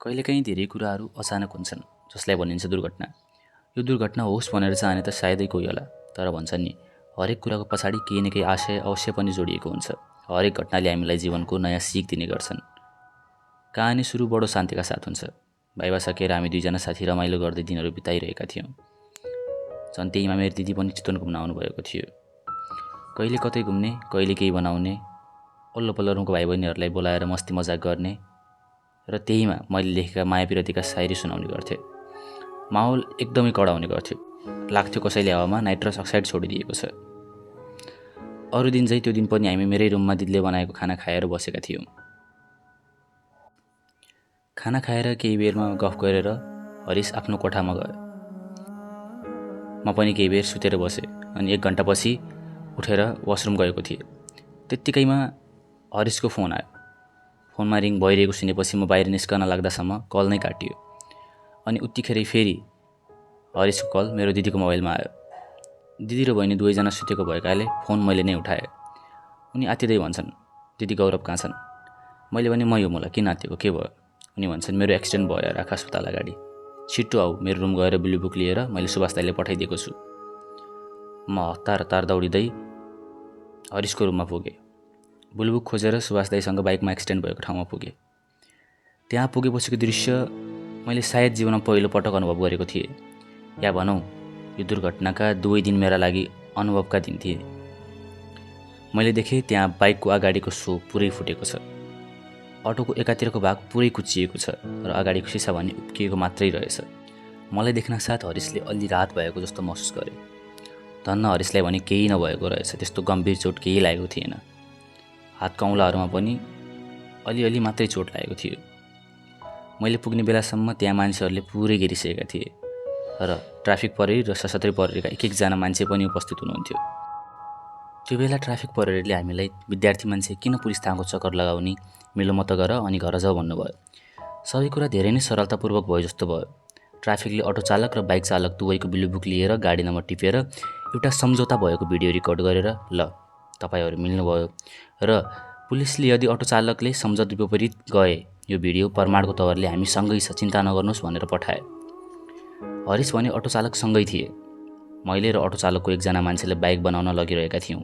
कहिलेकाहीँ धेरै कुराहरू अचानक हुन्छन्, जसलाई भनिन्छ दुर्घटना। यो दुर्घटना होस् भनेर चाहने त सायदै कोही होला, तर भन्छन् नि, हरेक कुराको पछाडि केही न केही आशय अवश्य पनि जोडिएको हुन्छ। हरेक घटनाले हामीलाई जीवनको नयाँ सिक दिने गर्छन्। कहानी सुरु बडो शान्तिका साथ हुन्छ। भाइभा सकेर हामी दुईजना साथी रमाइलो गर्दै दिनहरू बिताइरहेका थियौँ। झन् त्यहीमा मेरो दिदी पनि चितवन घुम्न आउनुभएको थियो। कहिले कतै घुम्ने, कहिले केही बनाउने, वल्लो पल्लो रुमको भाइ बहिनीहरूलाई बोलाएर मस्ती मजाक गर्ने र त्यहीमा मैले लेखेका माया विरतीका शायरी सुनाउने गर्थेँ। माहौल एकदमै कडा हुने गर्थ्यो। लाग्थ्यो कसैले हावामा नाइट्रस अक्साइड छोडिदिएको छ। अरू दिन चाहिँ त्यो दिन पनि हामी मेरै रुममा दिदीले बनाएको खाना खाएर बसेका थियौँ। खाना खाएर केही बेरमा गफ गरेर हरिश आफ्नो कोठामा गयो। म पनि केही बेर सुतेर बसेँ अनि 1 घन्टापछि उठेर वासरुम गएको थिएँ। त्यत्तिकैमा हरिशको फोन आयो। फोनमा रिङ भइरहेको सुनेपछि म बाहिर निस्कन लाग्दासम्म कल नै काटियो। अनि उत्तिखेरै फेरि हरिशको कल मेरो दिदीको मोबाइलमा आयो। दिदी र बहिनी दुवैजना सुतेको भएकाले फोन मैले नै उठाएँ। उनी आत्तिँदै भन्छन्, दिदी गौरव कहाँ छन्? मैले भने म यो मलाई किन आत्तिएको, के भयो? उनी भन्छन्, मेरो एक्सिडेन्ट भयो राख अस्पताल अगाडि, छिट्टो आऊ, मेरो रुम गएर ब्लु बुक लिएर मैले सुभाष दाइले पठाइदिएको छु। म हतार हतार दौडिँदै हरिशको रुममा पुगेँ। ब्लु बुक खोजेर सुभाष दाइसँग बाइकमा एक्सिडेन्ट भएको ठाउँमा पुगेँ। त्यहाँ पुगेपछिको दृश्य मैले सायद जीवनमा पहिलो पटक अनुभव गरेको थिएँ, या भनौँ यो दुर्घटनाका 2 दिन मेरा लागि अनुभवका दिन थिए। मैले देखेँ त्यहाँ बाइकको अगाडिको सो पुरै फुटेको छ। अटोको एकातिरको भाग पुरै कुच्चिएको छ र अगाडिको सिसा भने उप्किएको मात्रै रहेछ। मलाई देख्न साथ हरिशले अलि राहत भएको जस्तो महसुस गरेँ। धन्न हरिशलाई भने केही नभएको रहेछ, त्यस्तो गम्भीर चोट केही लागेको थिएन। हातको औँलाहरूमा पनि अलिअलि मात्रै चोट लागेको थियो। मैले पुग्ने बेलासम्म त्यहाँ मान्छेहरूले पुरै घेरिसकेका थिए र ट्राफिक प्रहरी र सशस्त्र प्रहरीका एक-एकजना मान्छे पनि उपस्थित हुनुहुन्थ्यो। त्यो बेला ट्राफिक प्रहरीले हामीलाई विद्यार्थी मान्छे किन पुलिस थानाको चक्कर लगाउने, मिलोमत गर अनि घर जाऊ भन्नुभयो। सबै कुरा धेरै नै सरलतापूर्वक भयो जस्तो भयो। ट्राफिकले अटो चालक र बाइक चालक दुवैको ब्लु बुक लिएर गाडी नम्बर टिपेर एउटा सम्झौता भएको भिडियो रेकर्ड गरेर ल तपाईहरू मिल्नुभयो र पुलिसले यदि अटो चालकले सम्झौता विपरीत गए यो भिडियो प्रमाणको तवरले हामी सँगै छ, चिन्ता नगर्नुहोस् भनेर पठाए। हरिश भने अटो चालक सँगै थिए। मैले र अटो चालकको एकजना मान्छेले बाइक बनाउन लगिरहेका थियौँ।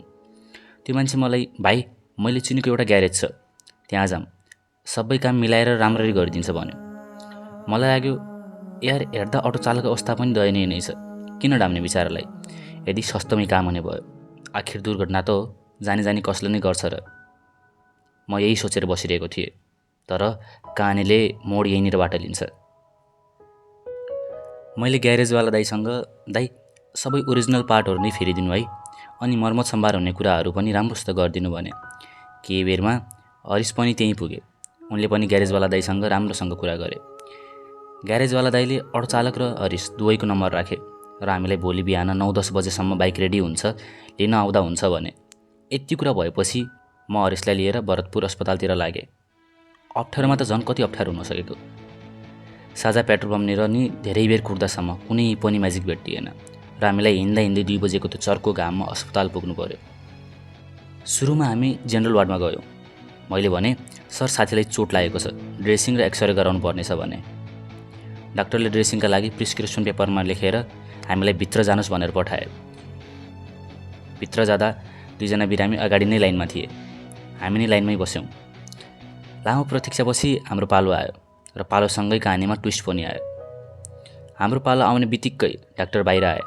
त्यो मान्छे मलाई, भाइ मैले चिनेको एउटा ग्यारेज छ, त्यहाँ जाम, सबै काम मिलाएर राम्ररी गरिदिन्छ भन्यो। मलाई लाग्यो यार हेर्दा अटो चालकको अवस्था पनि दयनीय नै छ, किन डाम्ने बिचारालाई, यदि सस्तोमै काम हुने भयो। आखिर दुर्घटना त हो, जानी जानी कसले नै गर्छ र। म यही सोचेर बसिरहेको थिएँ, तर कहानीले मोड यहीँनिरबाट लिन्छ। मैले ग्यारेजवाला दाइसँग, दाइ सबै ओरिजिनल पार्टहरू नै फेरिदिनु है, अनि मर्मत सम्भार हुने कुराहरू पनि राम्रोसित गरिदिनु भने। केही बेरमा हरिश पनि त्यहीँ पुगे। उनले पनि ग्यारेजवाला दाइसँग राम्रोसँग कुरा गरे। ग्यारेजवाला दाइले अटो चालक र हरिश दुवैको नम्बर राखे र हामीलाई भोलि बिहान 9-10 बजेसम्म बाइक रेडी हुन्छ, लिन आउँदा हुन्छ भने। यति कुरा भएपछि म हरिशलाई लिएर भरतपुर अस्पतालतिर लागेँ। अप्ठ्यारोमा त झन् कति अप्ठ्यारो हुन सकेको। साझा पेट्रोल पम्पनिर नि धेरै बेर कुर्दासम्म कुनै पनि म्याजिक भेटिएन र हामीलाई हिँड्दा हिँड्दै 2 बजेको त्यो चर्को घाममा अस्पताल पुग्नु पर्यो। सुरुमा हामी जेनरल वार्डमा गयौँ। मैले भने, सर साथीलाई चोट लागेको छ, ड्रेसिङ र एक्सरे गराउनु पर्नेछ भने। डाक्टरले ड्रेसिङका लागि प्रिस्क्रिप्सन पेपरमा लेखेर हामीलाई भित्र जानुहोस् भनेर पठाए। भित्र जाँदा 2 जना बिरामी अगाडि नै लाइनमा थिए। हामी नै लाइनमै बस्यौँ। लामो प्रतीक्षापछि हाम्रो पालो आयो र पालोसँगै कहानीमा ट्विस्ट पनि आयो। हाम्रो पालो आउने बित्तिकै डाक्टर बाहिर आए।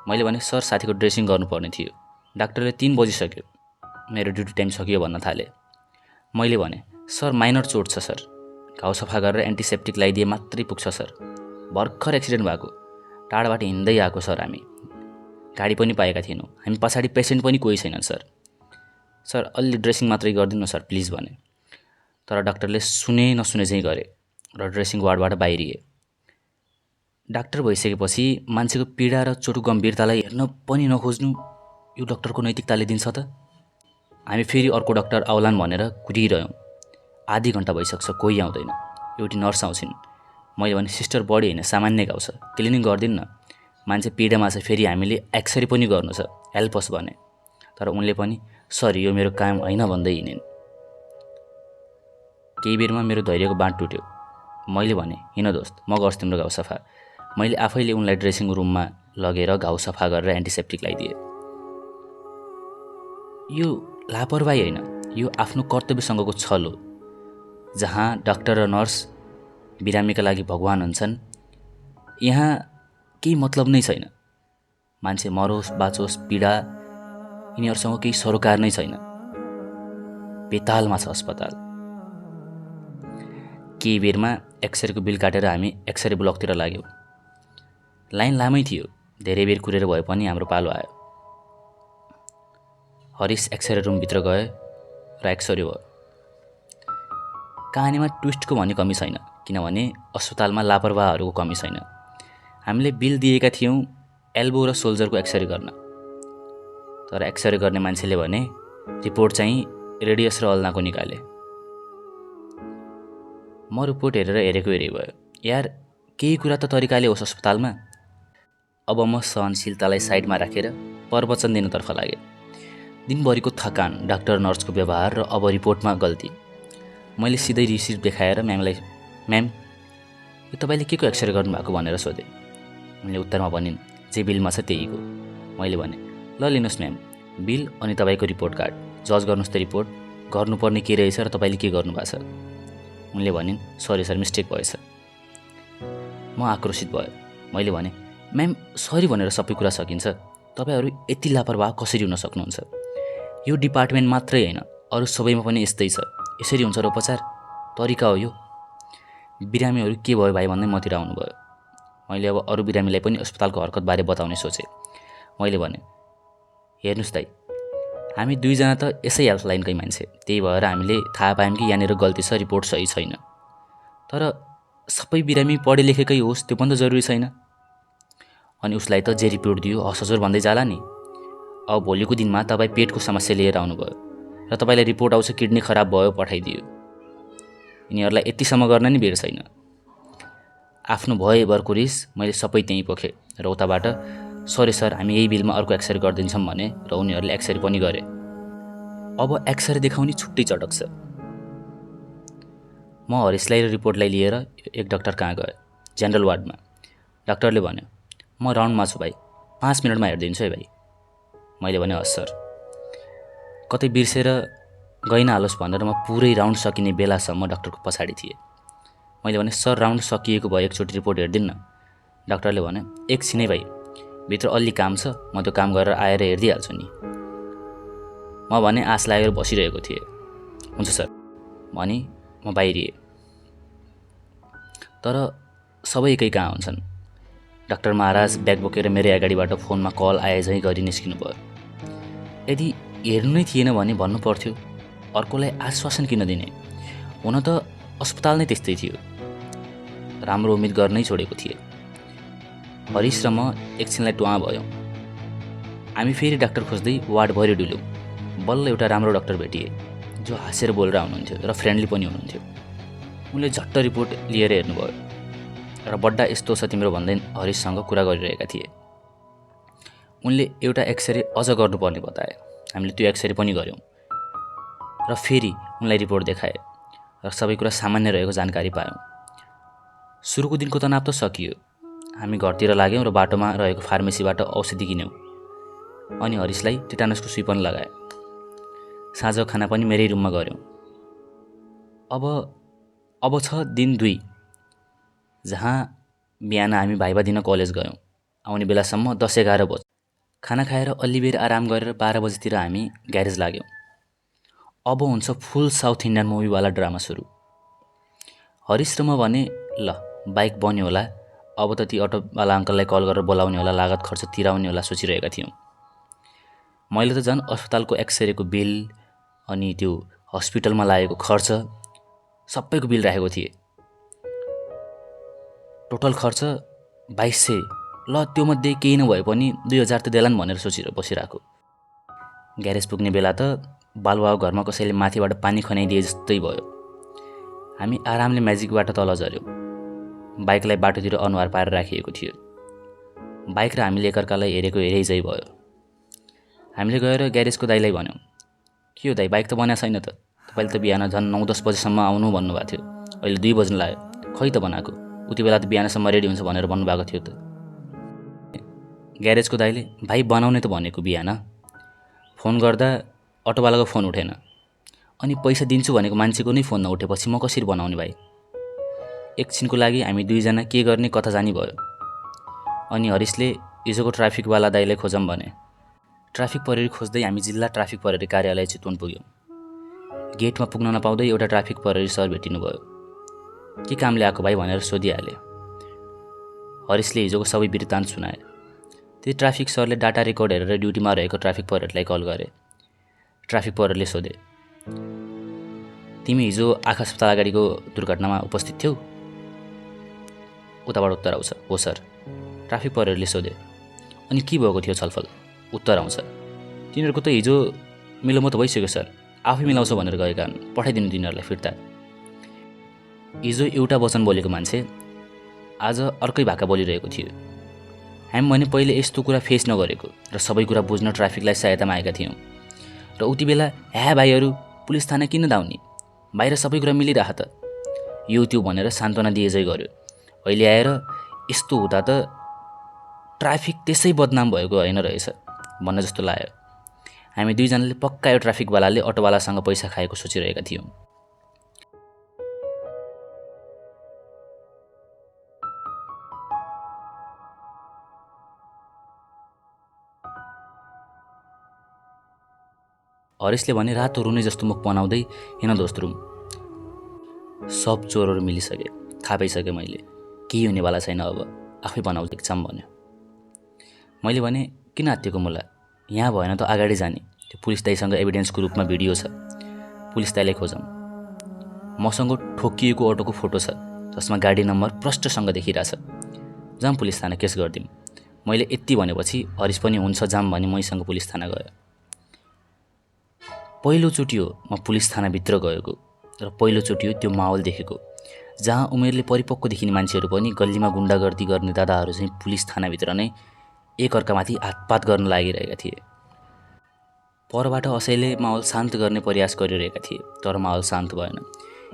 मैले भने, सर साथीको ड्रेसिङ गर्नुपर्ने थियो। डाक्टरले 3 बजिसक्यो, मेरो ड्युटी टाइम सकियो भन्न थाले। मैले भने, सर माइनर चोट छ सर, घाउ सफा गरेर एन्टिसेप्टिक लगाइदिए मात्रै पुग्छ सर, भर्खर एक्सिडेन्ट भएको, टाढाबाट हिँड्दै आएको सर, हामी गाडी पनि पाएका थिएनौँ, हामी पछाडि पेसेन्ट पनि कोही छैनन् सर, सर अलि ड्रेसिङ मात्रै गरिदिनु सर प्लिज भने। तर डाक्टरले सुने नसुने चाहिँ गरे र ड्रेसिङ वार्डबाट बाहिरिए। डाक्टर भइसकेपछि मान्छेको पीडा र चोटको गम्भीरतालाई हेर्न पनि नखोज्नु यो डाक्टरको नैतिकताले दिन्छ त। हामी फेरि अर्को डाक्टर आउलान् भनेर कुदिरह्यौँ। आधी घन्टा भइसक्छ, कोही आउँदैन। एउटी नर्स आउँछिन्। मैले भने, सिस्टर बडी होइन, सामान्य घाउ छ, क्लिनिङ गरिदिनु न, मान्छे पीडामा छ, फेरि हामीले एक्सरे पनि गर्नु छ, हेल्प अस भने। तर उनले पनि सर यो मेरो काम होइन भन्दै हिँडिन्। केही बेरमा मेरो धैर्यको बाँध टुट्यो। मैले भने हिँड दोस्त, म गर्छु तिम्रो घाउ सफा। मैले आफैले उनलाई ड्रेसिङ रुममा लगेर घाउ सफा गरेर एन्टिसेप्टिक लगाइदिएँ। यो लापरवाही होइन, यो आफ्नो कर्तव्यसँगको छल हो। जहाँ डाक्टर र नर्स बिरामीका लागि भगवान हुन्छन्, यहाँ केही मतलब नै छैन। मान्छे मरोस् बाँचोस् पीडा यिनीहरूसँग केही सरोकार नै छैन। बेतालमा छ अस्पताल। केही बेरमा एक्सरेको बिल काटेर हामी एक्सरे ब्लकतिर लाग्यौँ। लाइन लामै थियो, धेरै बेर कुरेर भए पनि हाम्रो पालो आयो। हरिस एक्सरे रुमभित्र गए र एक्सरे भयो। कहानीमा ट्विस्टको भन्ने कमी छैन, किनभने अस्पतालमा लापरवाहहरूको कमी छैन। हामीले बिल दिएका थियौँ एल्बो र सोल्जरको एक्सरे गर्न, तर एक्सरे गर्ने मान्छेले भने रिपोर्ट चाहिँ रेडियस र अल्नाको निकाले। म रिपोर्ट हेरेर हेरेको हेरे भयो। यार, केही कुरा त तरिकाले होस् अस्पतालमा। अब म सहनशीलतालाई साइडमा राखेर प्रवचन दिनतर्फ लागेँ। दिनभरिको थकान, डाक्टर नर्सको व्यवहार र अब रिपोर्टमा गल्ती। मैले सिधै रिसिप्ट देखाएर म्यामलाई, म्याम यो तपाईँले के को एक्सरे गर्नुभएको भनेर सोधेँ। उनले उत्तरमा भनिन्, जे बिलमा छ त्यहीको। मैले भने, ल लिनुहोस् म्याम, बिल अनि तपाईँको रिपोर्ट कार्ड, जज गर्नुहोस् त रिपोर्ट, गर्नुपर्ने के रहेछ र तपाईँले के गर्नुभएको छ। उनले भनिन्, सरी सर, मिस्टेक भएछ। म आक्रोशित भयो। मैले भने, म्याम सरी भनेर सबै कुरा सकिन्छ? तपाईँहरू यति लापरवाह कसरी हुन सक्नुहुन्छ? यो डिपार्टमेन्ट मात्रै होइन, अरू सबैमा पनि यस्तै छ। यसरी हुन्छ र उपचार? तरिका हो यो? बिरामीहरू के भयो भाइ भन्दै मतिर आउनुभयो। मैले अब अरू बिरामीलाई पनि अस्पतालको हरकतबारे बताउने सोचेँ। मैले भने, हेर्नुहोस् दाइ, हामी दुईजना त यसै हेल्पलाइनकै मान्छे, त्यही भएर हामीले थाहा पायौँ कि यहाँनिर गल्ती छ, रिपोर्ट सही छैन। तर सबै बिरामी पढे लेखेकै होस् त्यो पनि त जरुरी छैन। अनि उसलाई त जे रिपोर्ट दियो हस हजुर भन्दै जाला नि। अब भोलिको दिनमा तपाईँ पेटको समस्या लिएर आउनुभयो र तपाईँलाई रिपोर्ट आउँछ किडनी खराब भयो, पठाइदियो। यिनीहरूलाई यतिसम्म गर्न नि बेर छैन। आफ्नो भयभरको रिस मैले सबै त्यहीँ पोखेँ र उताबाट, सरी सर, हामी यही बिलमा अर्को एक्सरे गरिदिन्छौँ भने र उनीहरूले एक्सरे पनि गरे। अब एक्सरे देखाउने छुट्टै चटक छ। म हरिसलाई र रिपोर्टलाई लिएर एक डाक्टर कहाँ गएँ, जेनरल वार्डमा। डाक्टरले भन्यो, म राउन्डमा छु भाइ, 5 मिनटमा हेरिदिन्छु है भाइ। मैले भने, हस् सर। कतै बिर्सेर गइन हालोस् भनेर म पुरै राउन्ड सकिने बेलासम्म डाक्टरको पछाडि थिएँ। मैले भने, सर राउन्ड सकिएको भए एकचोटि रिपोर्ट हेरिदिन्न। डाक्टरले भन्यो, एकछिनै भाइ, भित्र अलि काम छ, म त्यो काम गरेर आएर हेरिदिइहाल्छु नि। म भने आश लागेर बसिरहेको थिएँ। हुन्छ सर भनी म बाहिरिएँ। तर सबै एकै कहाँ हुन्छन्। डाक्टर महाराज ब्याग बोकेर मेरै अगाडिबाट फोनमा कल आए झैँ गरी निस्किनु भयो। यदि हेर्नु नै थिएन भने भन्नु पर्थ्यो, अर्कोलाई आश्वासन किन दिने? हुन त अस्पताल नै त्यस्तै थियो। राम्रो उम्मिद गर्नै छोडेको थिएँ। हरिस र म एकछिनलाई टुवा भयौँ। हामी फेरि डाक्टर खोज्दै वार्डभरि डुल्यौँ। बल्ल एउटा राम्रो डाक्टर भेटिए, जो हाँसेर बोलेर आउनुहुन्थ्यो र फ्रेन्डली पनि हुनुहुन्थ्यो। उनले झट्ट रिपोर्ट लिएर हेर्नुभयो र बड्डा यस्तो छ तिम्रो भन्दै हरिससँग कुरा गरिरहेका थिए। उनले एउटा एक्सरे अझ गर्नुपर्ने बताए। हामीले त्यो एक्सरे पनि गऱ्यौँ र फेरि उनलाई रिपोर्ट देखाए र सबै कुरा सामान्य रहेको जानकारी पायौँ। सुरुको दिनको तनाव त सकियो। हामी घरतिर लाग्यौँ र बाटोमा रहेको फार्मेसीबाट औषधि किन्यौँ अनि हरिसलाई टिटानसको सुई पनि लगाए। साँझ खाना पनि मेरै रुममा गऱ्यौँ। अब छ दिन 2, जहाँ बिहान हामी भाइबा दिन कलेज गयौँ। आउने बेलासम्म 10-11 बज्यो। खाना खाएर अलि बेर आराम गरेर 12 बजीतिर हामी ग्यारेज लाग्यौँ। अब हुन्छ फुल साउथ इन्डियन मुभीवाला ड्रामा सुरु। हरिस र म भने, ल बाइक बन्यो होला, अब त ती अटोवाला अङ्कललाई कल गरेर बोलाउने होला, लागत खर्च तिराउने होला सोचिरहेका थियौँ। मैले त झन् अस्पतालको एक्सरेको बिल अनि त्यो हस्पिटलमा लागेको खर्च सबैको बिल राखेको थिएँ। टोटल खर्च 2200। ल त्योमध्ये केही नभए पनि 2000 त देलान् भनेर सोचेर बसिरहेको। ग्यारेज पुग्ने बेला त बालुवाको घरमा कसैले माथिबाट पानी खनाइदिए जस्तै भयो। हामी आरामले म्याजिकबाट तल झऱ्यौँ। बाइकलाई बाटोतिर अनुहार पारेर राखिएको थियो। बाइक र हामीले एकअर्कालाई हेरेको हेरै झै भयो। हामीले गएर ग्यारेजको दाइलाई भन्यौँ, के हो दाइ, बाइक त बनाएको छैन त? तपाईँले त बिहान झन् 9-10 बजेसम्म आउनु भन्नुभएको थियो, अहिले 2 बज्न लाग्यो, खै त बनाएको, उति बेला त बिहानसम्म रेडी हुन्छ भनेर भन्नुभएको थियो त। ग्यारेजको दाइले भाइ बनाउने त भनेको बिहान, फोन गर्दा अटोवालाको फोन उठेन, अनि पैसा दिन्छु भनेको मान्छेको नै फोन नउठेपछि म कसरी बनाउने भाइ। एकछिनको लागि हामी दुईजना के गर्ने कता जानी भयो। अनि हरिशले हिजोको ट्राफिकवाला दाइलाई खोजौँ भने। ट्राफिक प्रहरी खोज्दै हामी जिल्ला ट्राफिक प्रहरी कार्यालय चितवन पुग्यौँ। गेटमा पुग्न नपाउँदै एउटा ट्राफिक प्रहरी सर भेटिनु भयो। के कामले आएको भाइ भनेर सोधिहाले। हरिशले हिजोको सबै वृत्तान्त सुनाए। त्यो ट्राफिक सरले डाटा रेकर्ड हेरेर ड्युटीमा रहेको ट्राफिक प्रहरीलाई कल गरे। ट्राफिक प्रहरीले सोधे, तिमी हिजो आँखा अस्पताल अगाडिको दुर्घटनामा उपस्थित थियौ? उताबाट उत्तर आउँछ, हो सर। ट्राफिक प्रहरीले सोधे, अनि के भएको थियो छलफल? उत्तर आउँछ, तिनीहरूको त हिजो मिलोमत भइसक्यो सर, आफै मिलाउँछ भनेर गएका हुन्, पठाइदिनु तिनीहरूलाई फिर्ता। हिजो एउटा वचन बोलेको मान्छे आज अर्कै भाका बोलिरहेको थियो। हामी भने पहिले यस्तो कुरा फेस नगरेको र सबै कुरा बुझ्न ट्राफिकलाई सहायतामा आएका थियौँ। र उति बेला ह्या भाइहरू पुलिस थाना किन धाउने, बाहिर सबै कुरा मिलिरह त, यो त्यो भनेर सान्त्वना दिएजै गर्यो। अहिले आएर यस्तो हुँदा त ट्राफिक त्यसै बदनाम भएको होइन रहेछ भन्न जस्तो लाग्यो। हामी दुईजनाले पक्का यो ट्राफिकवालाले अटोवालासँग पैसा खाएको सोचिरहेका थियौँ। हरिशले भने रातो रुने जस्तो मुख बनाउँदै, हेन दोस्त रुम, सब चोरहरू मिलिसके, थाहा पाइसकेँ मैले, केही हुनेवाला छैन, अब आफै बनाउँदै एक्जाम भन्यो। मैले भने किन हात्तिएको मुला, यहाँ भएन त अगाडि जाने, त्यो पुलिस दाइसँग एभिडेन्सको रूपमा भिडियो छ, पुलिस दाइलाई खोजौँ। मसँग ठोकिएको अटोको फोटो छ जसमा गाडी नम्बर प्रष्टसँग देखिरहेछ, जाम पुलिस थाना केस गरिदिउँ। मैले यति भनेपछि हरिश पनि हुन्छ जाम भने मैसँग पुलिस थाना गयो। पहिलोचोटि हो म पुलिस थानाभित्र गएको र पहिलोचोटि हो त्यो माहौल देखेको, जहाँ उमेरले परिपक्व देखिने मान्छेहरू पनि गल्लीमा गुन्डागर्दी गर्ने दादाहरू चाहिँ पुलिस थानाभित्र नै एकअर्कामाथि हातपात गर्न लागिरहेका थिए। परबाट असैले माहौल शान्त गर्ने प्रयास गरिरहेका थिए, तर माहौल शान्त भएन।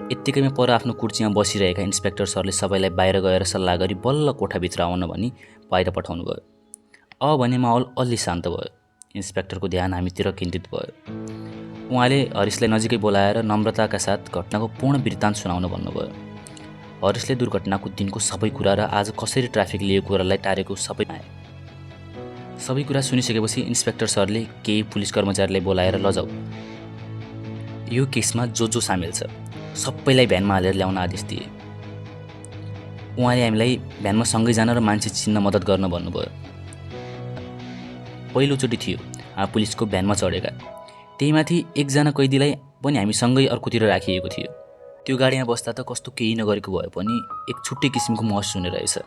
यत्तिकैमा पर आफ्नो कुर्सीमा बसिरहेका इन्सपेक्टर सरले सबैलाई बाहिर गएर सल्लाह गरी बल्ल कोठाभित्र आउन भनी बाहिर पठाउनु भयो। अब भने माहौल अलि शान्त भयो। इन्सपेक्टरको ध्यान हामीतिर केन्द्रित भयो। उहाँले हरिशलाई नजिकै बोलाएर नम्रताका साथ घटनाको पूर्ण वृत्तान्त सुनाउन भन्नुभयो। हरिशले दुर्घटनाको दिनको सबै कुरा र आज कसरी ट्राफिक लिएको कुरालाई टारेको सबै आए। सबै कुरा सुनिसकेपछि इन्सपेक्टर सरले केही पुलिस कर्मचारीलाई बोलाएर लजाऊ, यो केसमा जो सामेल छ सबैलाई भ्यानमा हालेर ल्याउन आदेश दिए। उहाँले हामीलाई भ्यानमा सँगै जान र मान्छे चिन्न मद्दत गर्न भन्नुभयो। पहिलोचोटि थियो पुलिसको भ्यानमा चढेका, त्यहीमाथि एकजना कैदीलाई पनि हामी सँगै अर्कोतिर राखिएको थियो। त्यो गाडीमा बस्दा त कस्तो केही नगरेको भए पनि एक छुट्टै किसिमको महसुस हुने रहेछ।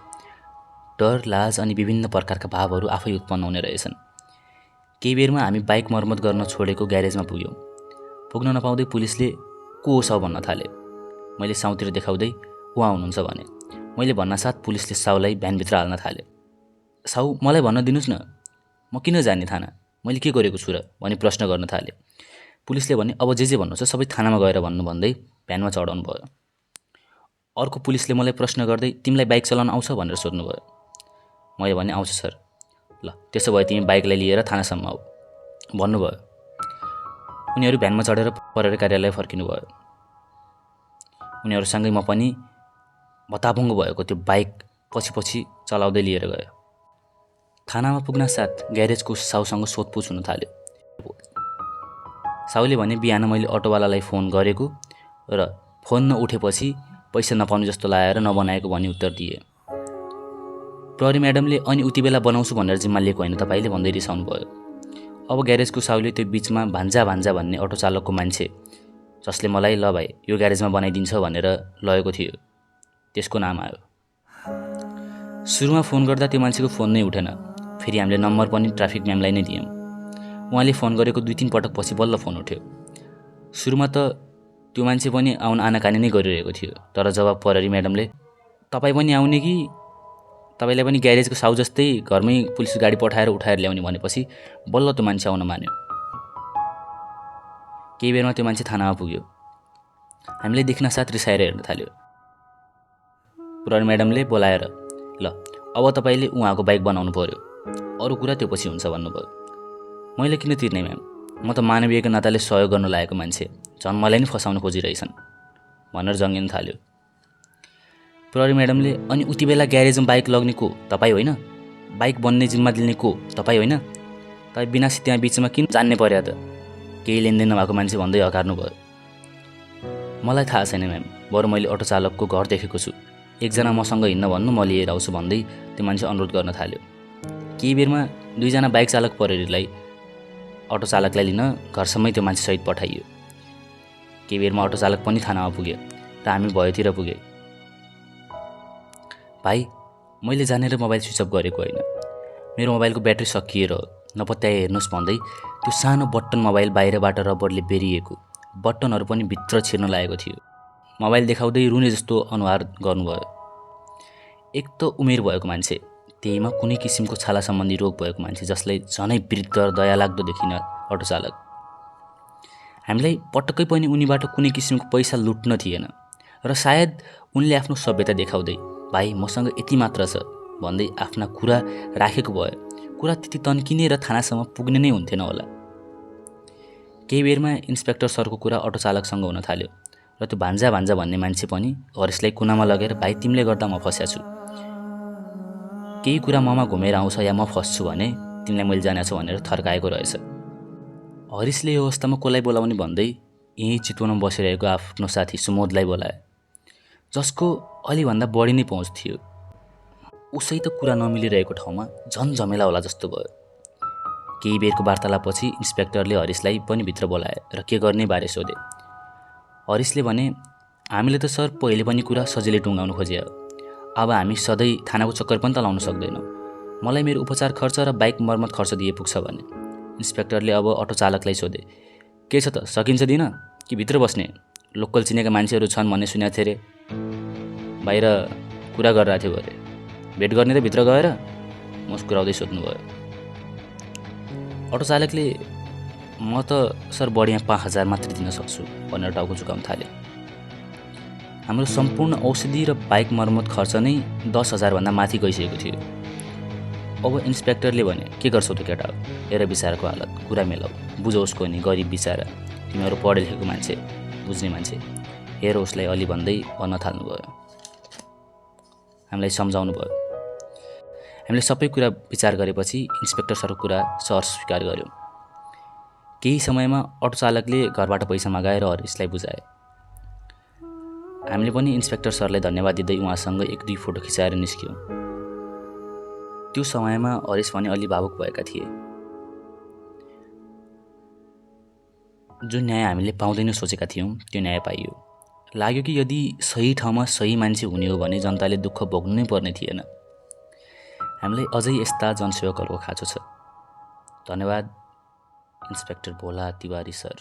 डर, लाज अनि विभिन्न प्रकारका भावहरू आफै उत्पन्न हुने रहेछन्। केही बेरमा हामी बाइक मर्मत गर्न छोडेको ग्यारेजमा पुग्यौँ। पुग्न नपाउँदै पुलिसले को हो साउ भन्न थाले। मैले साउतिर देखाउँदै उहाँ हुनुहुन्छ भने। मैले भन्नासाथ पुलिसले साउलाई भ्यानभित्र हाल्न थाले। साउ मलाई भन्न दिनुहोस् न, म किन जाने थाना, मैले के गरेको छु र भनी प्रश्न गर्न थाले। पुलिसले भने अब जे भन्नुहुन्छ सबै थानामा गएर भन्नु भन्दै भ्यानमा चढाउनु भयो। अर्को पुलिसले मलाई प्रश्न गर्दै तिमीलाई बाइक चलाउन आउँछ भनेर सोध्नुभयो। मैले भने आउँछ सर। ल त्यसो भए तिमी बाइकलाई लिएर थानासम्म आऊ भन्नुभयो। उनीहरू भ्यानमा चढेर प्रहरी कार्यालय फर्किनु भयो। उनीहरूसँगै म पनि भताभुङ्ग भएको त्यो बाइक पछि चलाउँदै लिएर गयो। थानामा पुग्न साथ ग्यारेजको साउसँग सोधपुछ हुन थाल्यो। साउले भने बिहान मैले अटोवालालाई फोन गरेको र फोन नउठेपछि पैसा नपाउने जस्तो लागेर नबनाएको भनी उत्तर दिए। प्रहरी म्याडमले अनि उति बेला बनाउँछु भनेर जिम्मा लिएको होइन तपाईँले भन्दै रिसाउनु भयो। अब ग्यारेजको साउले त्यो बिचमा भान्जा भन्ने अटो चालकको मान्छे जसले मलाई ल भाइ यो ग्यारेजमा बनाइदिन्छ भनेर लगेको थियो, त्यसको नाम आयो। सुरुमा फोन गर्दा त्यो मान्छेको फोन नै उठेन। फेरि हामीले नम्बर पनि ट्राफिक म्यामलाई नै दियौँ। उहाँले फोन गरेको 2-3 पटक पछि बल्ल फोन उठ्यो। सुरुमा त त्यो मान्छे पनि आनाकानी नै गरिरहेको थियो, तर जब प्रहरी म्याडमले तपाईँ पनि आउने कि तपाईँलाई पनि ग्यारेजको साउ जस्तै घरमै पुलिस गाडी पठाएर उठाएर ल्याउने भनेपछि बल्ल त्यो मान्छे आउन मान्यो। केही बेरमा त्यो मान्छे थानामा पुग्यो। हामीले देख्न साथ रिसाएर हेर्न थाल्यो। प्रहरी म्याडमले बोलाएर, ल अब तपाईँले उहाँको बाइक बनाउनु पर्यो, अरू कुरा त्यो पछि हुन्छ भन्नुभयो। मैले किन तिर्ने म्याम, म त मानवीयको नाताले सहयोग गर्नु लागेको मान्छे, झन् मलाई नै फसाउन खोजिरहेछन् भनेर जङ्गिन थाल्यो। प्रहरी म्याडमले, अनि उति बेला ग्यारेजमा बाइक लग्ने को तपाईँ होइन? बाइक बन्ने जिम्मा लिने को तपाईँ होइन? तपाईँ बिनासी त्यहाँ बिचमा किन जान्ने पर्यो त? केही लेनदेन नभएको मान्छे भन्दै हकार्नु भयो। मलाई थाहा छैन म्याम, बरु मैले अटो चालकको घर देखेको छु, एकजना मसँग हिँड्न भन्नु म लिएर आउँछु भन्दै त्यो मान्छे अनुरोध गर्न थाल्यो। केही बेरमा 2 जना बाइक चालक प्रहरीलाई अटो चालकलाई लिन घरसम्मै त्यो मान्छे सहित पठाइयो। केही बेरमा अटो चालक पनि थानामा पुग्यो र हामी भयोतिर पुगे। भाइ, मैले जानेर मोबाइल स्विच अफ गरेको होइन, मेरो मोबाइलको ब्याट्री सकिएर हो, नपत्याए हेर्नुहोस् भन्दै त्यो सानो बटन मोबाइल बाहिरबाट रबरले बेरिएको, बटनहरू पनि भित्र छिर्न लागेको थियो। मोबाइल देखाउँदै रुने जस्तो अनुहार गर्नुभयो। एक त उमेर भएको मान्छे, त्यहीमा कुनै किसिमको छाला सम्बन्धी रोग भएको मान्छे, जसलाई झनै वृद्ध र दयालाग्दो देखिन अटो चालक। हामीलाई पटक्कै पनि उनीबाट कुनै किसिमको पैसा लुट्न थिएन र सायद उनले आफ्नो सभ्यता देखाउँदै, भाइ मसँग यति मात्र छ भन्दै आफ्ना कुरा राखेको भए कुरा त्यति तन्किने र थानासम्म पुग्ने नै हुन्थेन होला। केही बेरमा इन्सपेक्टर सरको कुरा अटो चालकसँग हुन थाल्यो र त्यो भान्जा भन्ने मान्छे पनि हरेसलाई कुनामा लगेर, भाइ तिमीले गर्दा म फस्या छु, केही कुरा ममा घुमेर आउँछ या म फस्छु भने तिमीलाई मैले जानेछु भनेर थर्काएको रहेछ। हरिसले यो अवस्थामा कसलाई बोलाउने भन्दै यहीँ चितवनमा बसिरहेको आफ्नो साथी सुमोदलाई बोलाए, जसको अलिभन्दा बढी नै पहुँच थियो। उसै त कुरा नमिलिरहेको ठाउँमा झन् झमेला होला जस्तो भयो। केही बेरको वार्तालापपछि इन्सपेक्टरले हरिसलाई पनि भित्र बोलाए र के गर्ने बारे सोधे। हरिसले भने, हामीले त सर पहिले पनि कुरा सजिलै टुङ्गाउनु खोजे, अब हामी सधैँ थानाको चक्कर पनि त लाउन सक्दैनौँ, मलाई मेरो उपचार खर्च र बाइक मर्मत खर्च दिए पुग्छ भने। इन्सपेक्टरले अब अटो चालकलाई सोधे, के छ त, सकिन्छ दिन कि भित्र बस्ने? लोकल चिनेका मान्छेहरू छन् भन्ने सुनेको थिएँ रे, बाहिर कुरा गरिरहेको थियो अरे, भेट गर्ने त भित्र गएर? मुस्कुराउँदै सोध्नुभयो। अटो चालकले, म त सर बढीमा 5,000 मात्रै दिन सक्छु भनेर टाउको झुकाउन थाले। हाम्रो सम्पूर्ण औषधि र बाइक मर्मत खर्च नै 10,000 भन्दा माथि गइसकेको थियो। अब इन्सपेक्टरले भने, के गर्छौ त केटा, हेर बिचाराको हालत, कुरा मिलाऊ, बुझ उसको नि, गरिब बिचारा, तिमीहरू पढे लेखेको मान्छे, बुझ्ने मान्छे, हेर उसलाई अलि भन्दै भन्न थाल्नुभयो। हामीलाई सम्झाउनु भयो। हामीले सबै कुरा विचार गरेपछि इन्सपेक्टर सरको कुरा सहर्ष स्वीकार गर्यौँ। केही समयमा अटो चालकले घरबाट पैसा मगाएर हरिसलाई बुझाए। हामीले पनि इन्सपेक्टर सरलाई धन्यवाद दिँदै उहाँसँग 1-2 फोटो खिचाएर निस्क्यौँ। त्यो समयमा हरिस पनि अलि भावुक भएका थिए। जुन न्याय हामीले पाउँदैन सोचेका थियौँ त्यो न्याय पाइयो। लाग्यो कि यदि सही ठाउँमा सही मान्छे हुने हो भने जनताले दुःख भोग्नु नै पर्ने थिएन। हामीलाई अझै यस्ता जनसेवकहरूको खाँचो छ। धन्यवाद इन्सपेक्टर भोला तिवारी सर।